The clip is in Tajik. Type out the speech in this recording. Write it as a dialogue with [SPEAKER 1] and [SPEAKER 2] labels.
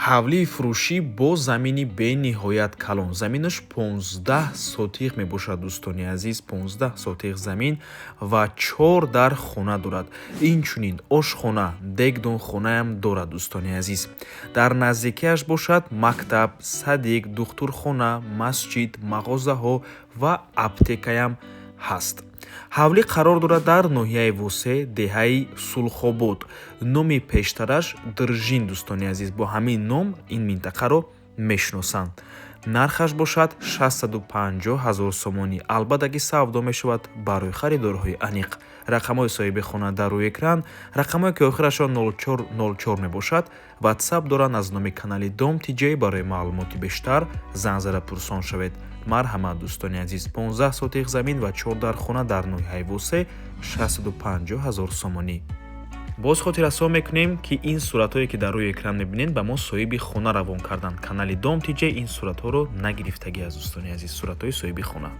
[SPEAKER 1] ҳавлии фурӯшӣ бо замини бениҳоят калон. Заминаш 15 сотиқ мебошад, дӯстони азиз, 15 сотиқ замин ва 4 дар хона дорад. Инчунин ошхона, дегдонхонаам дорад, дӯстони азиз. Дар наздикиаш бошад мактаб, садик, духтурхона, масҷид, мағозаҳо ва аптекаям ҳаст. ҳавлӣ қарор дорад дар ноҳияи восеъ деҳаи Сулхобод. номи пештараш Диржин, дӯстони азиз. Бо ҳамин ном ин минтақаро мешиносанд. нархаш бошад 650 000 сомонӣ. албатта ки савдо мешавад барои харидорҳои аниқ. рақамҳои соҳиби хона дар рӯи экран, рақамҳое ки охирашон 0404 мебошад. ватсап доранд. аз номи канали Дом TJ барои маълумоти бештар занг зада пурсон шавед. марҳамат, дӯстони азиз. 15 сотиқ замин ва 4 дар хона дар ноҳияи восеъ, 650 000 сомонӣ. боз хотиррасо мекунем ки ин суратҳое ки дар рӯи экран мебинед ба мо соҳиби хона равон карданд. канали Дом TJ ин суратҳоро нагирифтагӣ аст, дӯстони азиз. суратҳои соҳиби хона.